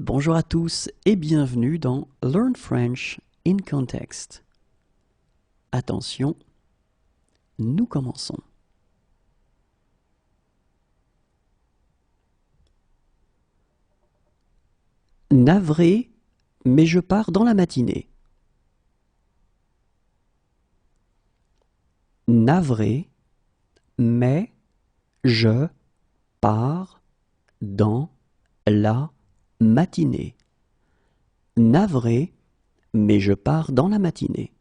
Bonjour à tous et bienvenue dans Learn French in Context. Attention, nous commençons. Navré, mais je pars dans la matinée. Navré, mais je pars dans la matinée. Navré, mais je pars dans la matinée.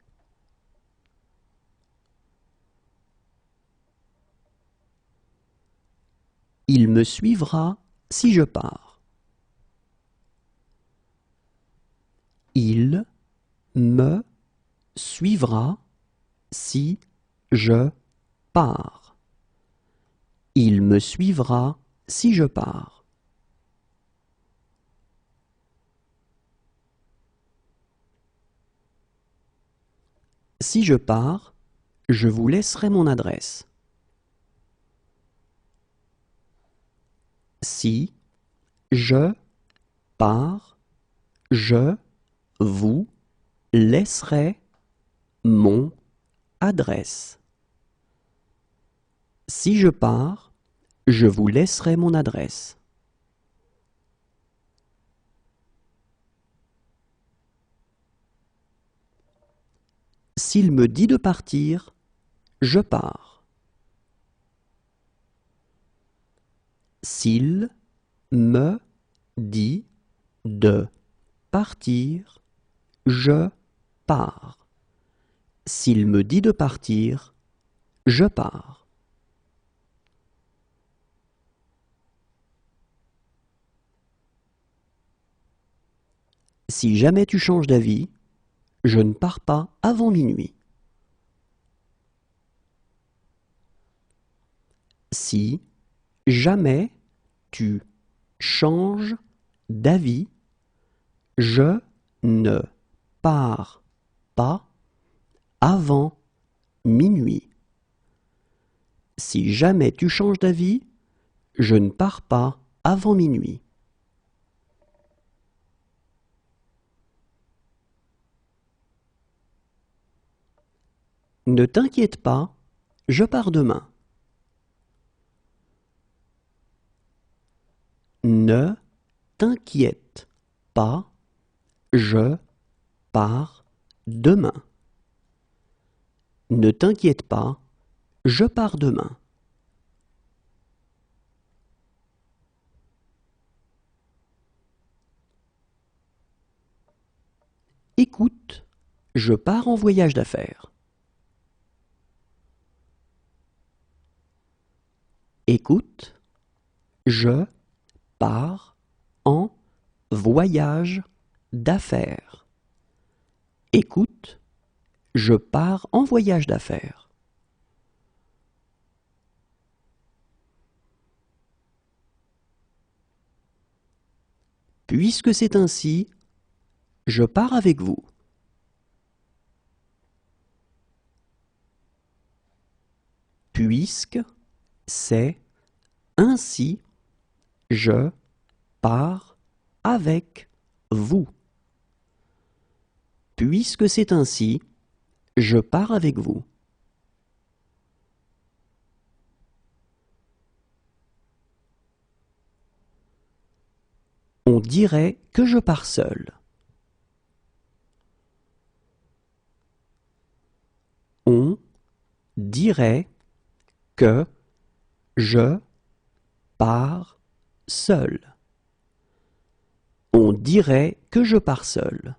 Il me suivra si je pars. Il me suivra si je pars. Il me suivra si je pars. Si je pars, je vous laisserai mon adresse. Si je pars, je vous laisserai mon adresse. Si je pars, je vous laisserai mon adresse. S'il me dit de partir, je pars. S'il me dit de partir, je pars. S'il me dit de partir, je pars. Si jamais tu changes d'avis, je ne pars pas avant minuit. Si jamais tu changes d'avis, je ne pars pas avant minuit. Si jamais tu changes d'avis, je ne pars pas avant minuit. Ne t'inquiète pas, je pars demain. Ne t'inquiète pas, je pars demain. Ne t'inquiète pas, je pars demain. Écoute, je pars en voyage d'affaires. Écoute, je pars en voyage d'affaires. Écoute, je pars en voyage d'affaires. Puisque c'est ainsi, je pars avec vous. Puisque c'est ainsi, je pars avec vous. Puisque c'est ainsi, je pars avec vous. On dirait que je pars seul. On dirait que je pars seul. On dirait que je pars seul.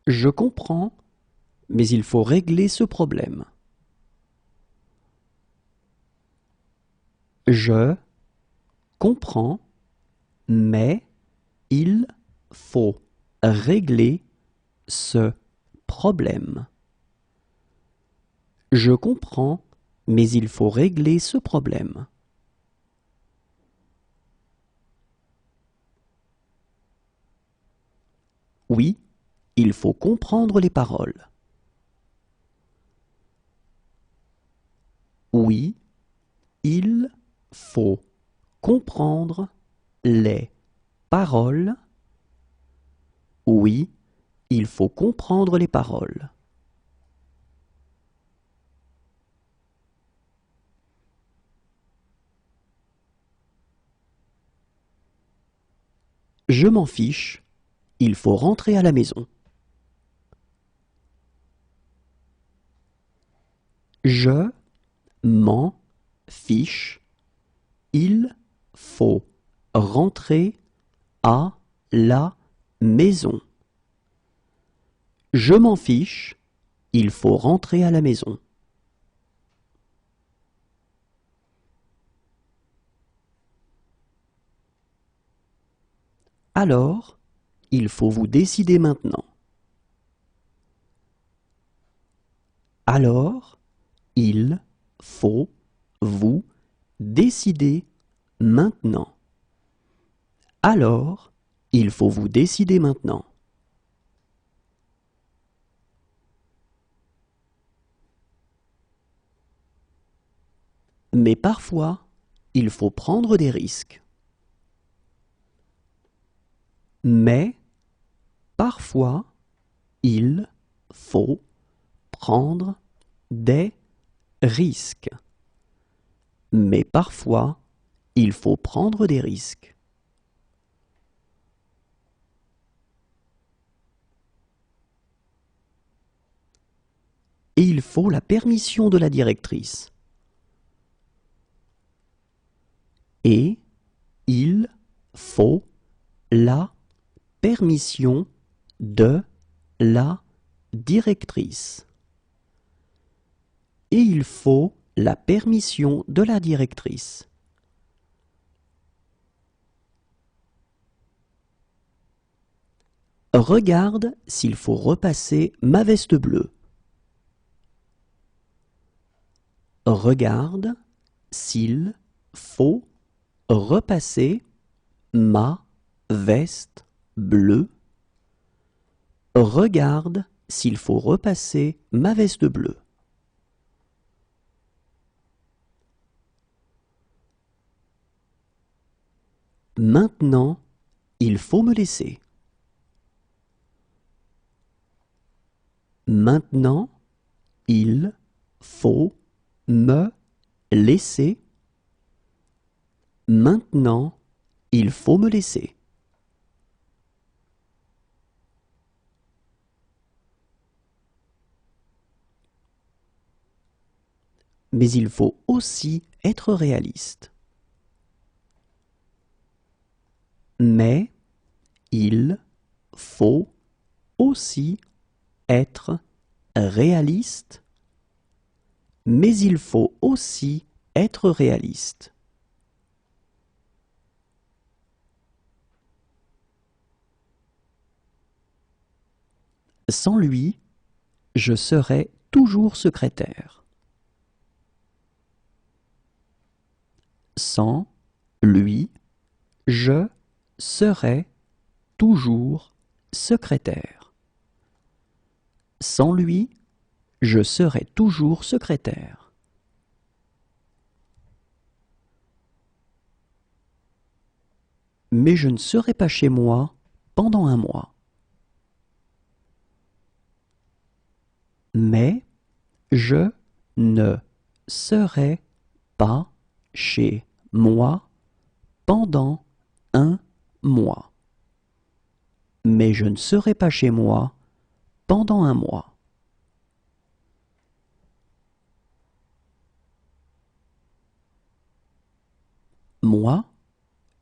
Je comprends, mais il faut régler ce problème. Je comprends, mais il faut régler ce problème. Je comprends, mais il faut régler ce problème. Oui, il faut comprendre les paroles. Oui, il faut comprendre les paroles. Oui, il faut comprendre les paroles. Je m'en fiche, il faut rentrer à la maison. Je m'en fiche, il faut rentrer à la maison. Je m'en fiche, il faut rentrer à la maison. Alors, il faut vous décider maintenant. Alors, il faut vous décider maintenant. Alors, il faut vous décider maintenant. Mais parfois, il faut prendre des risques. Mais parfois, il faut prendre des risques. Mais parfois, il faut prendre des risques. Et il faut la permission de la directrice. Et il faut la permission de la directrice. Et il faut la permission de la directrice. Regarde s'il faut repasser ma veste bleue. Regarde s'il faut repasser ma veste bleue. Regarde s'il faut repasser ma veste bleue. Maintenant, il faut me laisser. Maintenant, il faut me laisser. Maintenant, il faut me laisser. Mais il faut aussi être réaliste. Mais il faut aussi être réaliste. Mais il faut aussi être réaliste. Sans lui, je serai toujours secrétaire. Sans lui, je serai toujours secrétaire. Sans lui, je serai toujours secrétaire. Mais je ne serai pas chez moi pendant un mois. Mais je ne serai pas chez moi pendant un mois. Mais je ne serai pas chez moi pendant un mois. Moi,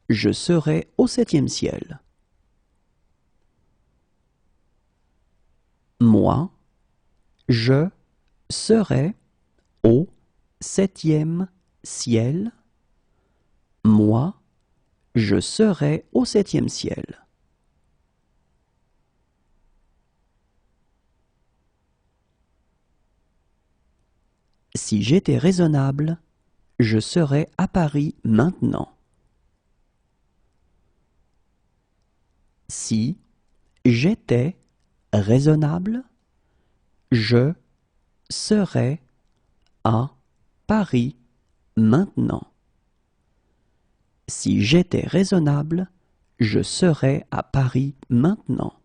je serai au 7e ciel. Moi, je serai au 7e ciel. Moi, je serai au 7e ciel. Si j'étais raisonnable, je serais à Paris maintenant. Si j'étais raisonnable, je serais à Paris maintenant. Si j'étais raisonnable, je serais à Paris maintenant.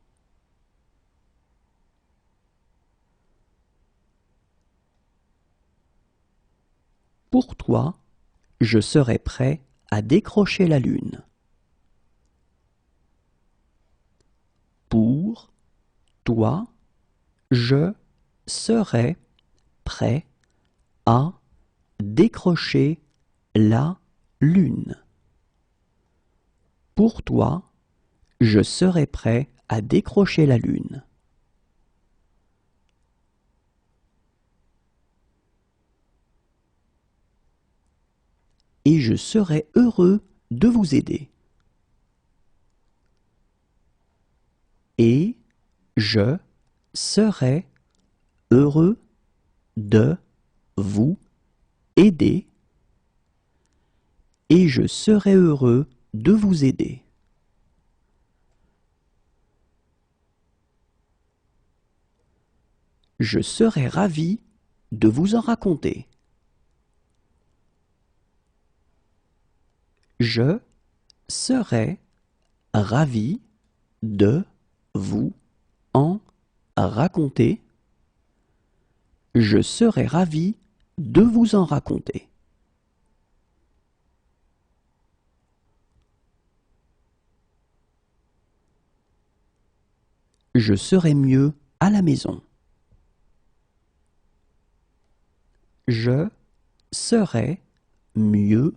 Pour toi, je serais prêt à décrocher la lune. Pour toi, je serais prêt à décrocher la lune. Pour toi, je serais prêt à décrocher la lune. Et je serais heureux de vous aider. Et je serais heureux de vous aider. Et je serais heureux de vous aider. Je serais ravi de vous en raconter. Je serais ravi de vous en raconter. Je serais ravi de vous en raconter. Je serais mieux à la maison. Je serais mieux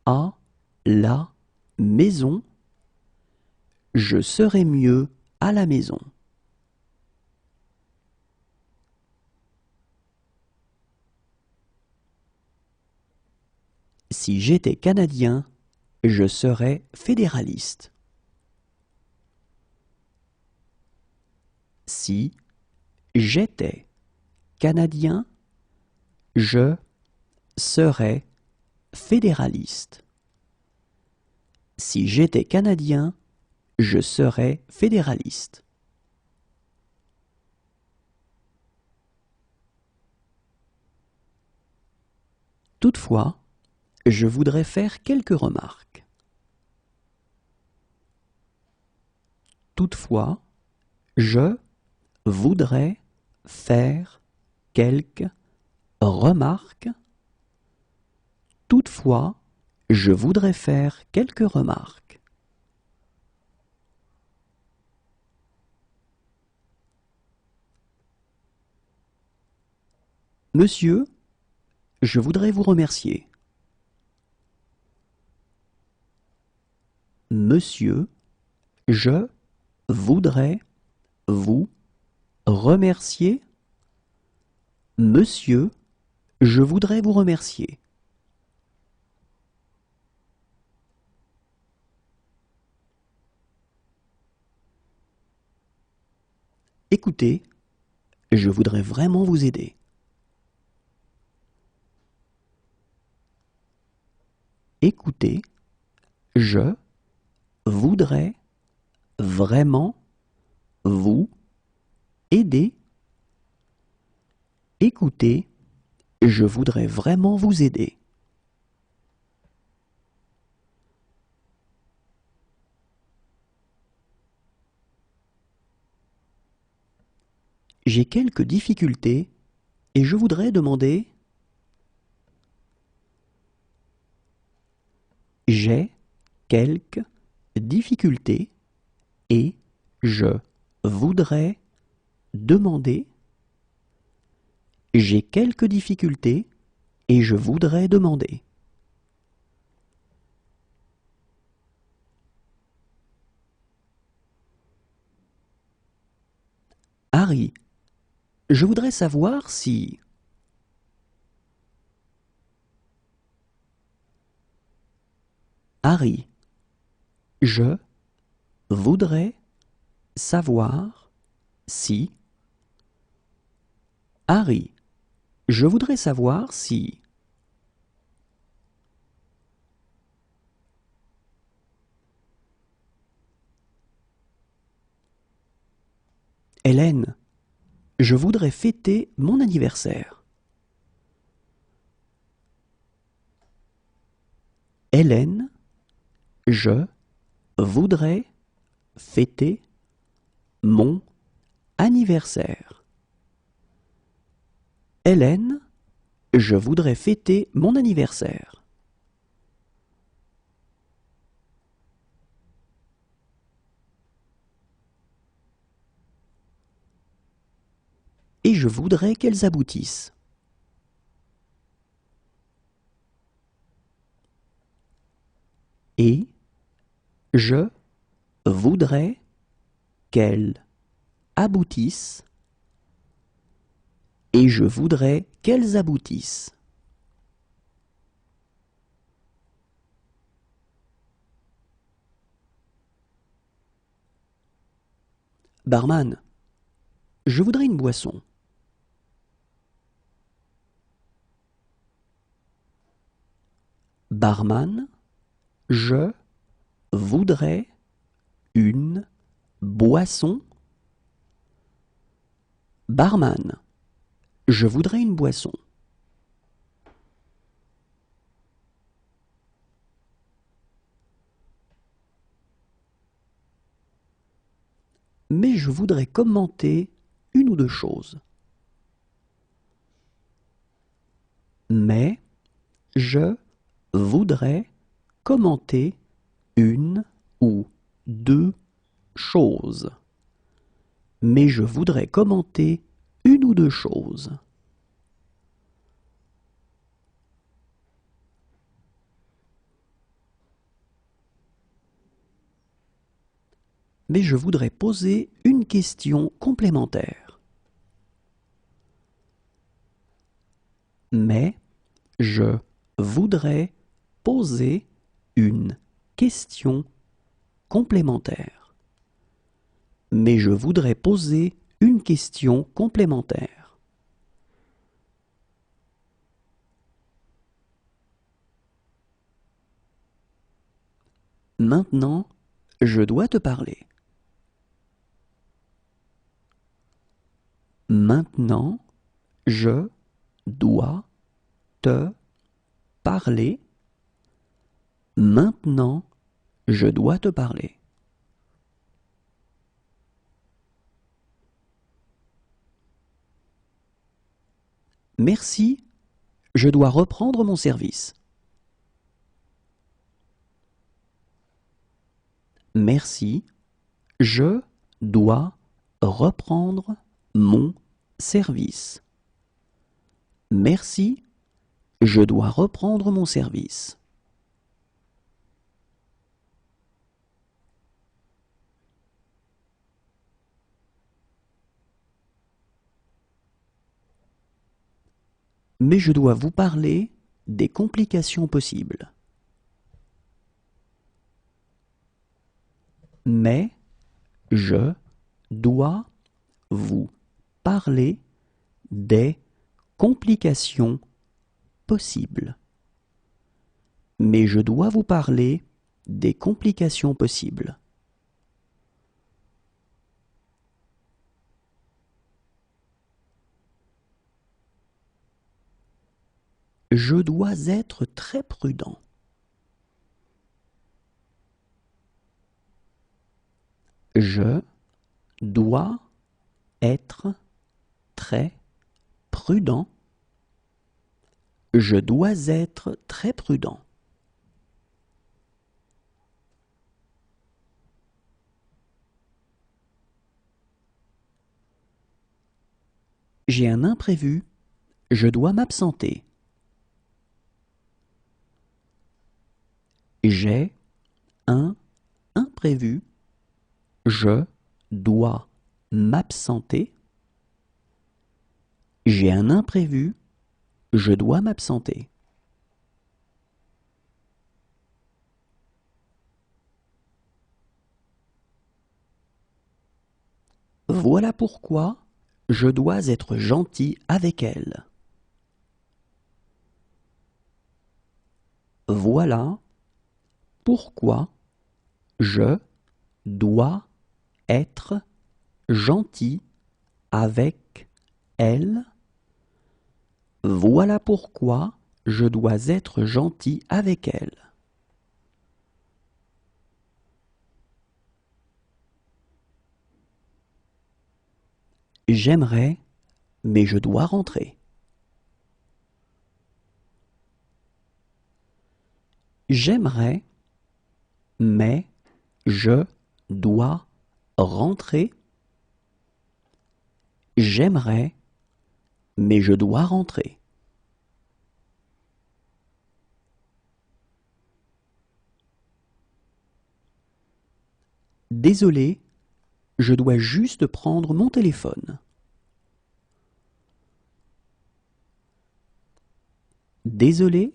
à la maison. Je serais mieux à la maison. Si j'étais Canadien, je serais fédéraliste. Si j'étais Canadien, je serais fédéraliste. Si j'étais Canadien, je serais fédéraliste. Toutefois, je voudrais faire quelques remarques. Toutefois, je voudrais faire quelques remarques. Toutefois, je voudrais faire quelques remarques. Monsieur, je voudrais vous remercier. Monsieur, je voudrais vous remercier. Monsieur, je voudrais vous remercier. Écoutez, je voudrais vraiment vous aider. Écoutez, je voudrais vraiment vous aider. Écoutez, je voudrais vraiment vous aider. J'ai quelques difficultés et je voudrais demander. J'ai quelques difficultés et je voudrais demander. J'ai quelques difficultés et je voudrais demander. Harry, je voudrais savoir si. Harry, je voudrais savoir si. Harry, je voudrais savoir si. Hélène, je voudrais fêter mon anniversaire. Hélène, je voudrais fêter mon anniversaire. Hélène, je voudrais fêter mon anniversaire. Et je voudrais qu'elles aboutissent. Et je voudrais qu'elles aboutissent. Et je voudrais qu'elles aboutissent. Barman, je voudrais une boisson. Barman, je voudrais une boisson. Barman, je voudrais une boisson. Mais je voudrais commenter une ou deux choses. Mais je voudrais commenter une ou deux choses. Mais je voudrais commenter une ou deux choses. Mais je voudrais poser une question complémentaire. Mais je voudrais poser une question complémentaire. Mais je voudrais poser une question complémentaire. Maintenant, je dois te parler. Maintenant, je dois te parler. Maintenant, je dois te parler. Merci, je dois reprendre mon service. Merci, je dois reprendre mon service. Merci, je dois reprendre mon service. Mais je dois vous parler des complications possibles. Mais je dois vous parler des complications possibles. Mais je dois vous parler des complications possibles. Je dois être très prudent. Je dois être très prudent. Je dois être très prudent. J'ai un imprévu. Je dois m'absenter. J'ai un imprévu. Je dois m'absenter. J'ai un imprévu. Je dois m'absenter. Voilà pourquoi je dois être gentil avec elle. Voilà pourquoi je dois être gentil avec elle. Voilà pourquoi je dois être gentil avec elle. J'aimerais, mais je dois rentrer. J'aimerais, mais je dois rentrer. J'aimerais, mais je dois rentrer. Désolé, je dois juste prendre mon téléphone. Désolé,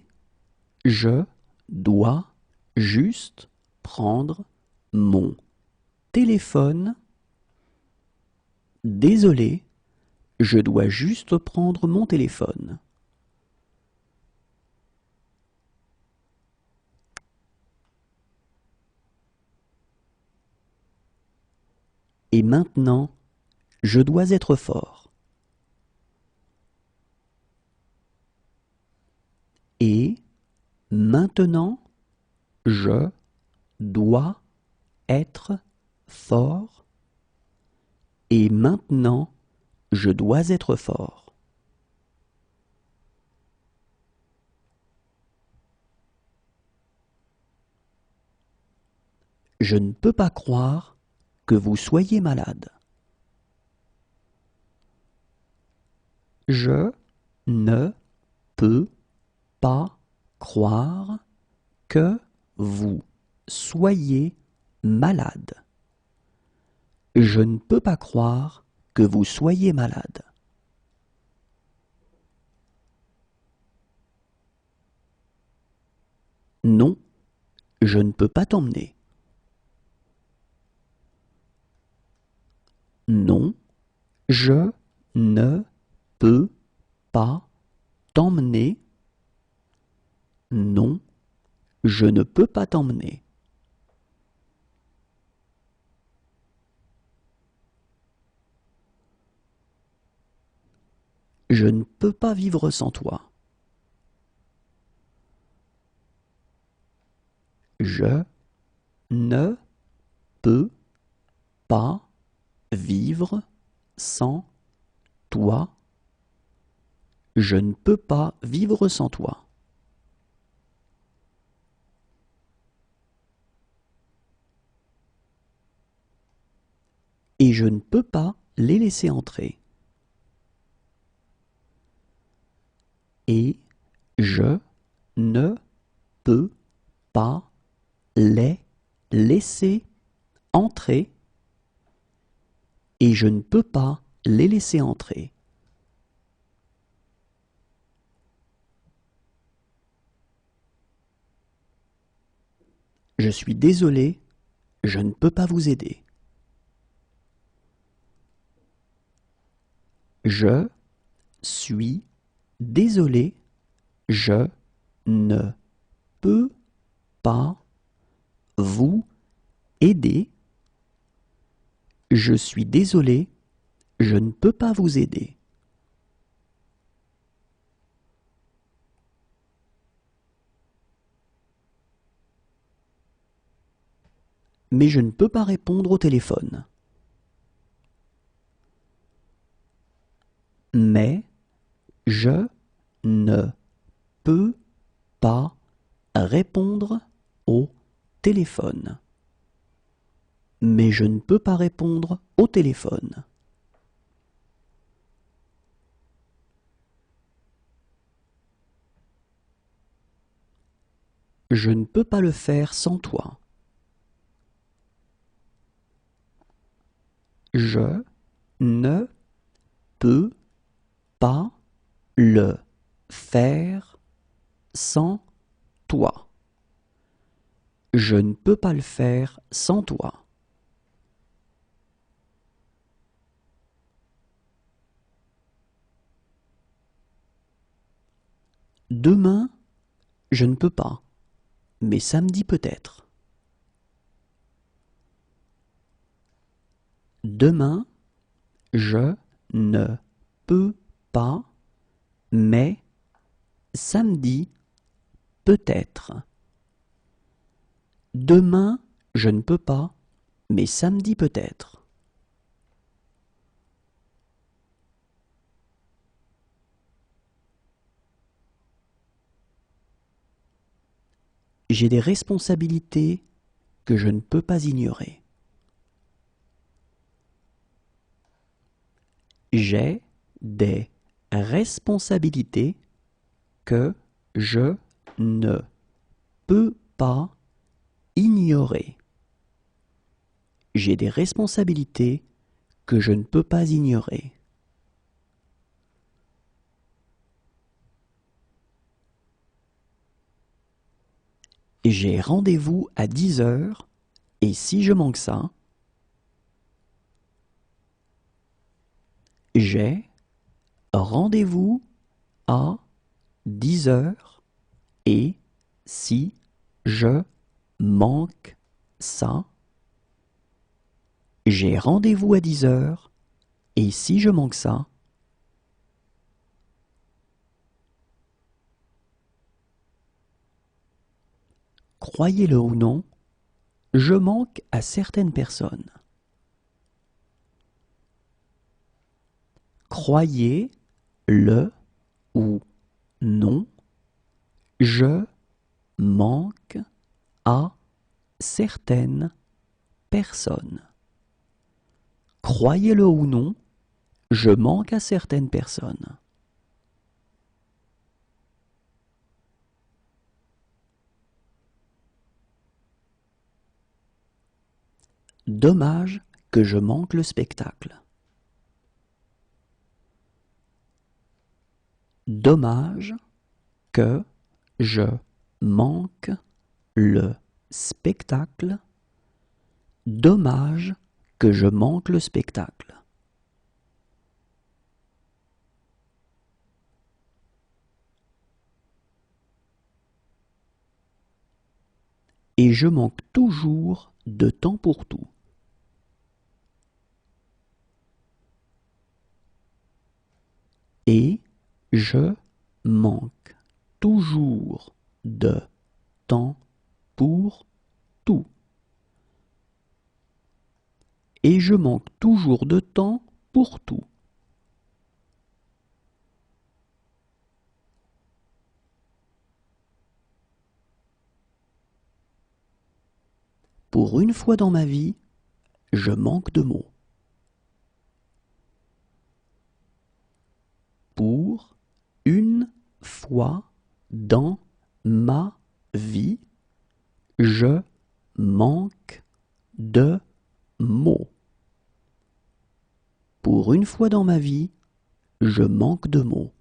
je dois juste prendre mon téléphone. Désolé, je dois juste prendre mon téléphone. Et maintenant, je dois être fort. Et maintenant, je dois être fort. Et maintenant, je dois être fort. Je ne peux pas croire que vous soyez malade. Je ne peux pas croire que vous soyez malade. Je ne peux pas croire que vous soyez malade. Non, je ne peux pas t'emmener. Non, je ne peux pas t'emmener. Non, je ne peux pas t'emmener. Je ne peux pas vivre sans toi. Je ne peux pas vivre sans toi. Je ne peux pas vivre sans toi. Et je ne peux pas les laisser entrer. Et je ne peux pas les laisser entrer. Et je ne peux pas les laisser entrer. Je suis désolé, je ne peux pas vous aider. Je suis désolé, je ne peux pas vous aider. Je suis désolé, je ne peux pas vous aider. Mais je ne peux pas répondre au téléphone. Mais je ne peux pas répondre au téléphone. Mais je ne peux pas répondre au téléphone. Je ne peux pas le faire sans toi. Je ne peux pas le faire sans toi. Je ne peux pas le faire sans toi. Demain, je ne peux pas, mais samedi peut-être. Demain, je ne peux pas, mais samedi peut-être. Demain, je ne peux pas, mais samedi peut-être. J'ai des responsabilités que je ne peux pas ignorer. J'ai des responsabilités que je ne peux pas ignorer. J'ai des responsabilités que je ne peux pas ignorer. J'ai rendez-vous à 10 heures et si je manque ça, j'ai rendez-vous à 10 heures et si je manque ça, j'ai rendez-vous à 10 heures et si je manque ça, croyez-le ou non, je manque à certaines personnes. Croyez-le ou non, je manque à certaines personnes. Croyez-le ou non, je manque à certaines personnes. Dommage que je manque le spectacle. Dommage que je manque le spectacle. Dommage que je manque le spectacle. Et je manque toujours de temps pour tout. Et je manque toujours de temps pour tout. Et je manque toujours de temps pour tout. Pour une fois dans ma vie, je manque de mots. Pour une fois dans ma vie, je manque de mots. Pour une fois dans ma vie, je manque de mots.